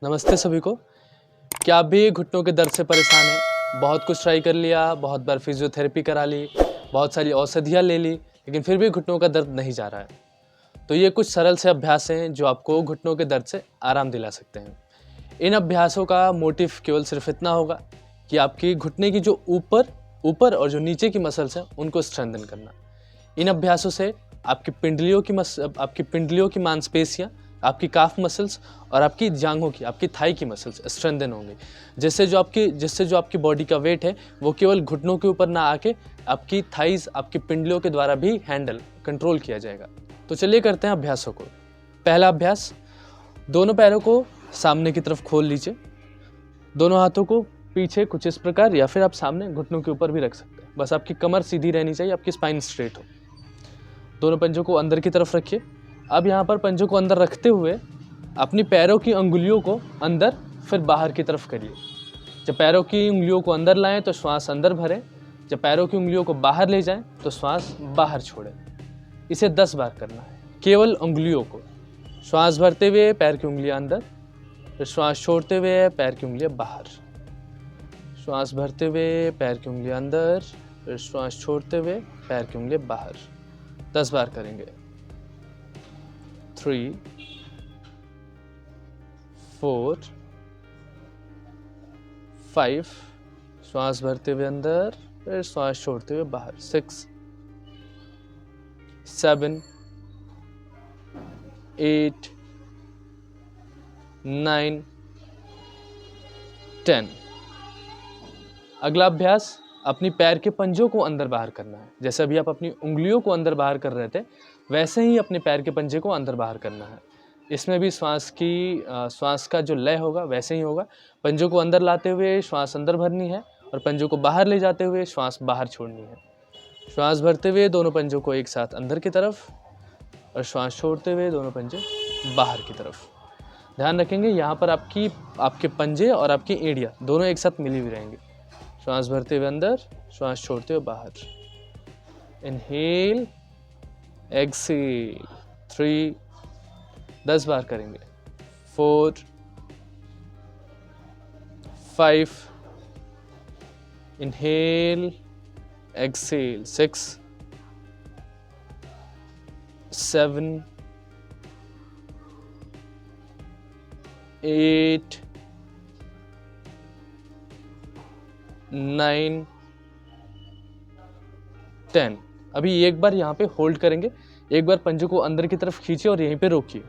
नमस्ते सभी को। क्या आप भी घुटनों के दर्द से परेशान हैं? बहुत कुछ ट्राई कर लिया, बहुत बार फिजियोथेरेपी करा ली, बहुत सारी औषधियाँ ले ली, लेकिन फिर भी घुटनों का दर्द नहीं जा रहा है। तो ये कुछ सरल से अभ्यास हैं जो आपको घुटनों के दर्द से आराम दिला सकते हैं। इन अभ्यासों का मोटिव केवल सिर्फ इतना होगा कि आपकी घुटने की जो ऊपर ऊपर और जो नीचे की मसल्स हैं उनको स्ट्रेंथन करना। इन अभ्यासों से आपकी पिंडलियों की मांसपेशियां, आपकी काफ मसल्स और आपकी जांघों की, आपकी थाई की मसल्स स्ट्रेंथन होंगी, जिससे जो आपकी बॉडी का वेट है वो केवल घुटनों के ऊपर ना आके आपकी थाइज, आपकी पिंडलियों के द्वारा भी कंट्रोल किया जाएगा। तो चलिए करते हैं अभ्यासों को। पहला अभ्यास, दोनों पैरों को सामने की तरफ खोल लीजिए। दोनों हाथों को पीछे कुछ इस प्रकार, या फिर आप सामने घुटनों के ऊपर भी रख सकते हैं। बस आपकी कमर सीधी रहनी चाहिए, आपकी स्पाइन स्ट्रेट हो। दोनों पंजों को अंदर की तरफ रखिए। अब यहाँ पर पंजों को अंदर रखते हुए अपनी पैरों की अंगुलियों को अंदर फिर बाहर की तरफ करिए। जब पैरों की उंगलियों को अंदर लाएं तो श्वास अंदर भरें, जब पैरों की उंगलियों को बाहर ले जाएं तो श्वास बाहर छोड़ें। इसे 10 बार करना है, केवल उंगलियों को। श्वास भरते हुए पैर की उंगलियां अंदर, फिर श्वास छोड़ते हुए पैर की उंगलियां बाहर। श्वास भरते हुए पैर की उंगलियां अंदर, फिर श्वास छोड़ते हुए पैर की उंगलियां बाहर। 10 बार करेंगे। 3, 4, 5, श्वास भरते हुए अंदर, फिर श्वास छोड़ते हुए बाहर। 6, 7, 8, 9, 10। अगला अभ्यास, अपनी पैर के पंजों को अंदर बाहर करना है। जैसे अभी आप अपनी उंगलियों को अंदर बाहर कर रहे थे, वैसे ही अपने पैर के पंजे को अंदर बाहर करना है। इसमें भी श्वास का जो लय होगा वैसे ही होगा। पंजों को अंदर लाते हुए श्वास अंदर भरनी है और पंजों को बाहर ले जाते हुए श्वास बाहर छोड़नी है। श्वास भरते हुए दोनों पंजों को एक साथ अंदर की तरफ और श्वास छोड़ते हुए दोनों पंजे बाहर की तरफ। ध्यान रखेंगे यहाँ पर आपके पंजे और आपकी एड़ियाँ दोनों एक साथ मिली हुई रहेंगी। श्वास भरते हुए अंदर, श्वास छोड़ते हुए बाहर। Inhale, Excel. 3, 10 बार करेंगे। 4, 5, इनहेल, एक्सेल। 6, 7, 8, 9, 10। अभी एक बार यहाँ पे होल्ड करेंगे। एक बार पंजों को अंदर की तरफ खींचिए और यहीं पे रोकिए।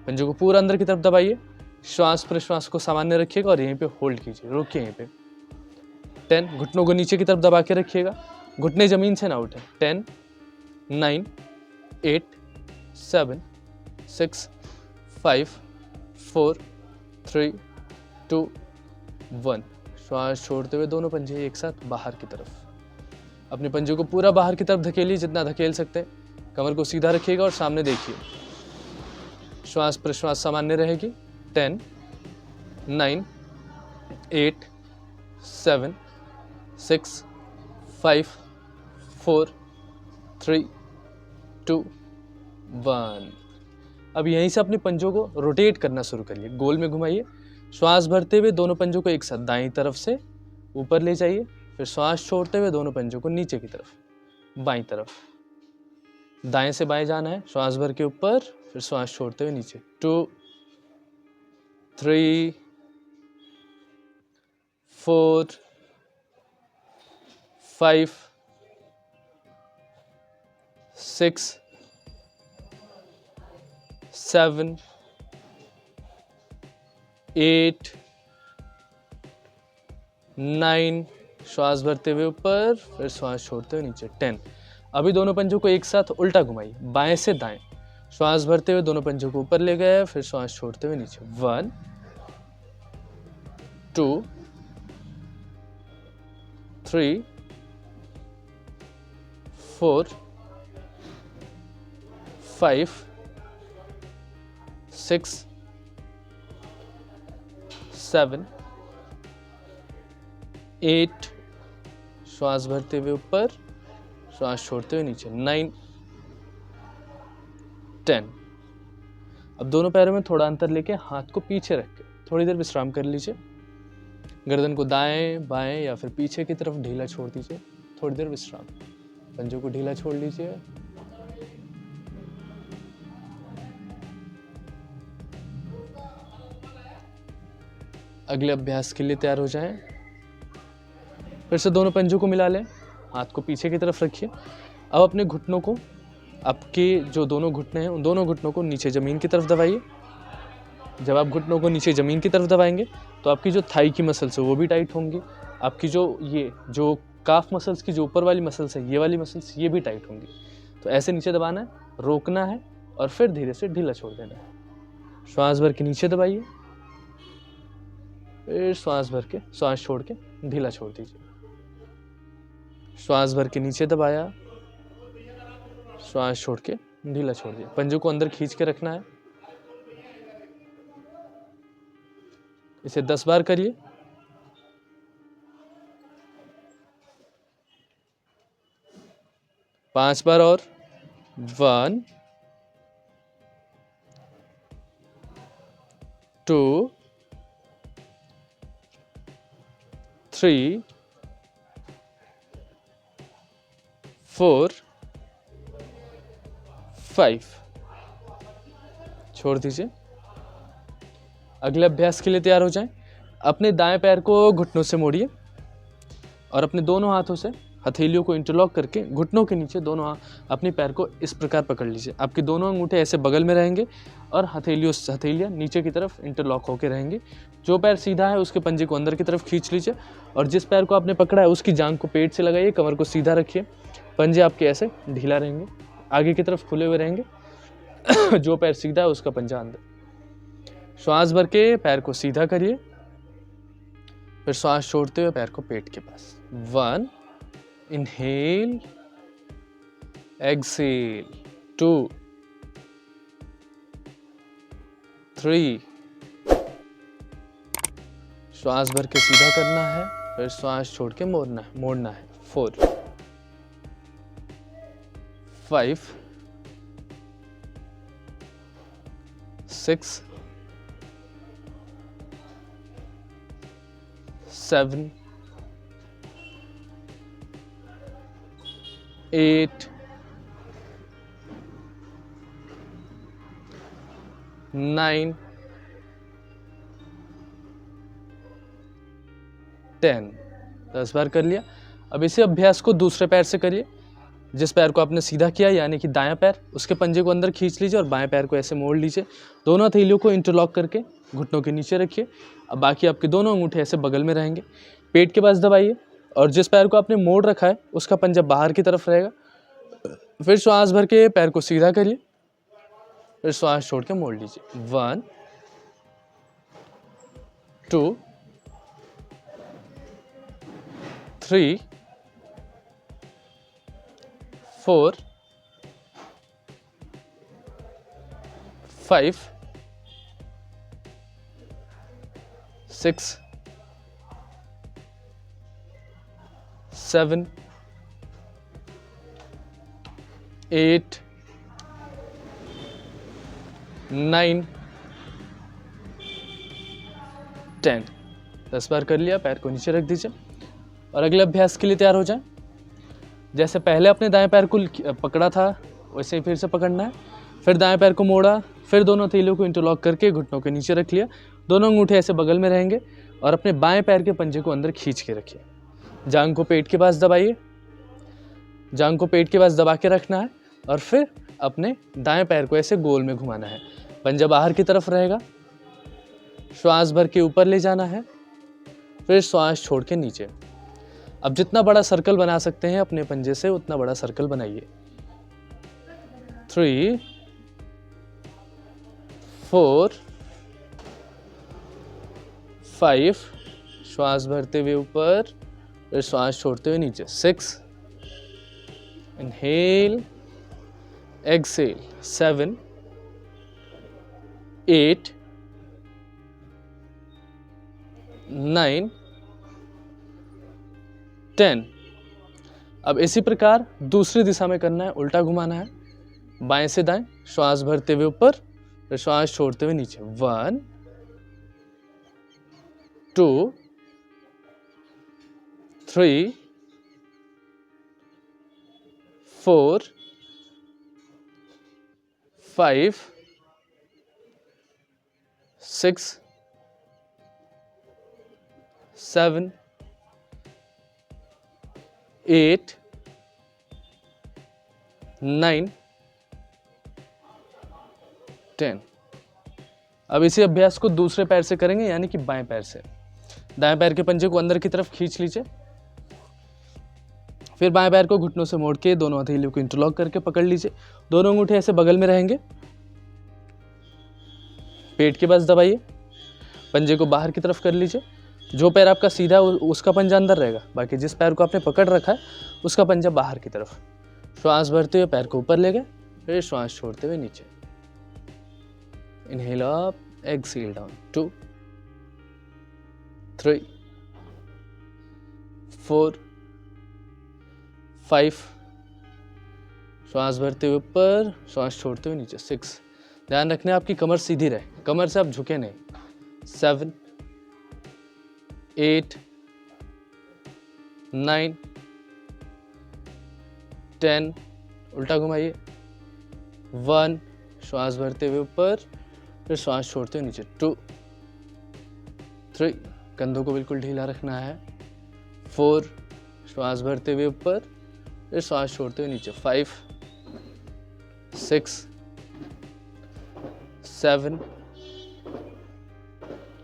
पंजों को पूरा अंदर की तरफ दबाइए, श्वास प्रश्वास को सामान्य रखिएगा और यहीं पे होल्ड कीजिए, रोकिए यहीं पे। 10, घुटनों को नीचे की तरफ दबा के रखिएगा, घुटने जमीन से ना उठे। 10, 9, 8, 7, 6, 5, 4, 3, 2, 1। श्वास छोड़ते हुए दोनों पंजे एक साथ बाहर की तरफ। अपने पंजों को पूरा बाहर की तरफ धकेलिए, जितना धकेल सकते हैं। कमर को सीधा रखिएगा और सामने देखिए। श्वास प्रश्वास सामान्य रहेगी। 10, 9, 8, 7, 6, 5, 4, 3, 2, 1। अब यहीं से अपने पंजों को रोटेट करना शुरू करिए, गोल में घुमाइए। श्वास भरते हुए दोनों पंजों को एक साथ दाईं तरफ से ऊपर ले जाइए, फिर श्वास छोड़ते हुए दोनों पंजों को नीचे की तरफ, बाईं तरफ। दाएं से बाएं जाना है, श्वास भर के ऊपर, फिर श्वास छोड़ते हुए नीचे। 2, 3, 4, 5, 6, 7, 8, 9, श्वास भरते हुए ऊपर, फिर श्वास छोड़ते हुए नीचे। 10। अभी दोनों पंजों को एक साथ उल्टा घुमाइए, बाएं से दाएं। श्वास भरते हुए दोनों पंजों को ऊपर ले गए, फिर श्वास छोड़ते हुए नीचे। 1, 2, 3, 4, 5, 6, 7, 8, श्वास भरते हुए ऊपर, श्वास छोड़ते हुए नीचे। 9, 10। अब दोनों पैरों में थोड़ा अंतर लेके हाथ को पीछे रख के थोड़ी देर विश्राम कर लीजिए। गर्दन को दाएं बाएं या फिर पीछे की तरफ ढीला छोड़ दीजिए। थोड़ी देर विश्राम। पंजों को ढीला छोड़ लीजिए। अगले अभ्यास के लिए तैयार हो जाएं। फिर से दोनों पंजों को मिला लें। हाथ को पीछे की तरफ रखिए। अब अपने घुटनों को, आपके जो दोनों घुटने हैं उन दोनों घुटनों को नीचे ज़मीन की तरफ दबाइए। जब आप घुटनों को नीचे ज़मीन की तरफ दबाएंगे तो आपकी जो थाई की मसल्स है वो भी टाइट होंगी। आपकी जो काफ मसल्स की जो ऊपर वाली मसल्स है, ये वाली मसल्स, ये भी टाइट होंगी। तो ऐसे नीचे दबाना है, रोकना है और फिर धीरे से ढीला छोड़ देना है। श्वास भर के नीचे दबाइए, फिर श्वास छोड़ के ढीला छोड़ दीजिए। श्वास भर के नीचे दबाया, श्वास छोड़ के ढीला छोड़ दिया। पंजों को अंदर खींच के रखना है। इसे 10 बार करिए। पांच बार और। 1 2 3 4 5। छोड़ दीजिए। अगले अभ्यास के लिए तैयार हो जाएं। अपने दाएं पैर को घुटनों से मोड़िए और अपने दोनों हाथों से हथेलियों को इंटरलॉक करके घुटनों के नीचे दोनों अपने पैर को इस प्रकार पकड़ लीजिए। आपके दोनों अंगूठे ऐसे बगल में रहेंगे और हथेलियाँ नीचे की तरफ इंटरलॉक होकर रहेंगी। जो पैर सीधा है उसके पंजे को अंदर की तरफ खींच लीजिए और जिस पैर को आपने पकड़ा है उसकी जांघ को पेट से लगाइए, कमर को सीधा रखिए। पंजे आपके ऐसे ढीला रहेंगे, आगे की तरफ खुले हुए रहेंगे। जो पैर सीधा है उसका पंजा अंदर। श्वास भर के पैर को सीधा करिए, फिर श्वास छोड़ते हुए पैर को पेट के पास। 1 इनहेल, एक्सेल, 2 3। श्वास भर के सीधा करना है, फिर श्वास छोड़ के मोड़ना है। 4 5 6 7 8 9 10। 10 बार कर लिया। अब इसी अभ्यास को दूसरे पैर से करिए। जिस पैर को आपने सीधा किया यानी कि दायां पैर, उसके पंजे को अंदर खींच लीजिए और बाएं पैर को ऐसे मोड़ लीजिए। दोनों हथेलियों को इंटरलॉक करके घुटनों के नीचे रखिए। अब बाकी आपके दोनों अंगूठे ऐसे बगल में रहेंगे। पेट के पास दबाइए और जिस पैर को आपने मोड़ रखा है उसका पंजा बाहर की तरफ रहेगा। फिर श्वास भर के पैर को सीधा करिए, फिर श्वास छोड़ के मोड़ लीजिए। 1 2 3 4 5 6 7 8 9 10। 10 बार कर लिया। पैर को नीचे रख दीजिए और अगले अभ्यास के लिए तैयार हो जाएं। जैसे पहले अपने दाएं पैर को पकड़ा था वैसे ही फिर से पकड़ना है। फिर दाएं पैर को मोड़ा, फिर दोनों हथेलियों को इंटरलॉक करके घुटनों के नीचे रख लिया। दोनों अंगूठे ऐसे बगल में रहेंगे और अपने बाएं पैर के पंजे को अंदर खींच के रखिए। जांघ को पेट के पास दबाइए, जांघ को पेट के पास दबा के रखना है और फिर अपने दाएं पैर को ऐसे गोल में घुमाना है। पंजा बाहर की तरफ रहेगा। श्वास भर के ऊपर ले जाना है, फिर श्वास छोड़ के नीचे। अब जितना बड़ा सर्कल बना सकते हैं अपने पंजे से उतना बड़ा सर्कल बनाइए। 3 4 5। श्वास भरते हुए ऊपर, फिर श्वास छोड़ते हुए नीचे। 6 इनहेल, एक्सेल। 7 8 9 10। अब इसी प्रकार दूसरी दिशा में करना है, उल्टा घुमाना है। बाएं से दाएं, श्वास भरते हुए ऊपर, फिर श्वास छोड़ते हुए नीचे। 1 2 3 4 5 6 7 8 9 10। अब इसी अभ्यास को दूसरे पैर से करेंगे, यानी कि बाएं पैर से। दाएं पैर के पंजे को अंदर की तरफ खींच लीजिए, फिर बाएं पैर को घुटनों से मोड़ के दोनों हथेलियों को इंटरलॉक करके पकड़ लीजिए। दोनों अंगूठे ऐसे बगल में रहेंगे, पेट के पास दबाइए, पंजे को बाहर की तरफ कर लीजिए। जो पैर आपका सीधा उसका पंजा अंदर रहेगा, बाकी जिस पैर को आपने पकड़ रखा है उसका पंजा बाहर की तरफ। श्वास भरते हुए पैर को ऊपर ले गए, फिर श्वास छोड़ते हुए नीचे। Inhale up, exhale down. 2 3 4 5, श्वास भरते हुए ऊपर, श्वास छोड़ते हुए नीचे। 6, ध्यान रखने आपकी कमर सीधी रहे, कमर से आप झुके नहीं। 7 8 9 10, उल्टा घुमाइए। 1, श्वास भरते हुए ऊपर, फिर श्वास छोड़ते हुए नीचे। 2 3, कंधों को बिल्कुल ढीला रखना है। 4, श्वास भरते हुए ऊपर, फिर श्वास छोड़ते हुए नीचे। 5 6 7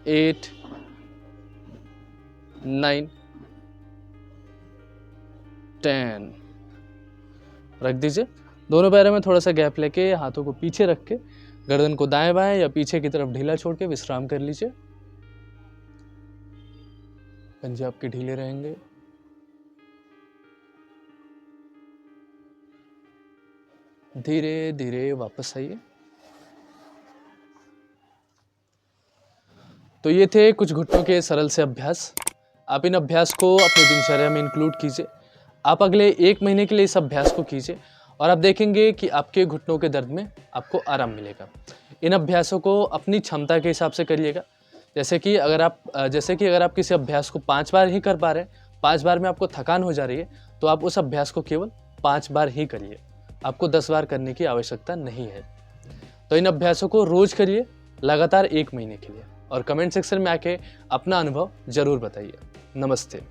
8 9 10। रख दीजिए। दोनों पैरों में थोड़ा सा गैप लेके, हाथों को पीछे रख के, गर्दन को दाएं बाएं या पीछे की तरफ ढीला छोड़ के विश्राम कर लीजिए। पंजे आपके ढीले रहेंगे। धीरे धीरे वापस आइए। तो ये थे कुछ घुटनों के सरल से अभ्यास। आप इन अभ्यास को अपनी दिनचर्या में इंक्लूड कीजिए। आप अगले 1 महीने के लिए इस अभ्यास को कीजिए और आप देखेंगे कि आपके घुटनों के दर्द में आपको आराम मिलेगा। इन अभ्यासों को अपनी क्षमता के हिसाब से करिएगा। जैसे कि अगर आप किसी अभ्यास को 5 बार ही कर पा रहे हैं, 5 बार में आपको थकान हो जा रही है, तो आप उस अभ्यास को केवल 5 बार ही करिए। आपको 10 बार करने की आवश्यकता नहीं है। तो इन अभ्यासों को रोज करिए, लगातार 1 महीने के लिए, और कमेंट सेक्शन में आके अपना अनुभव जरूर बताइए। नमस्ते।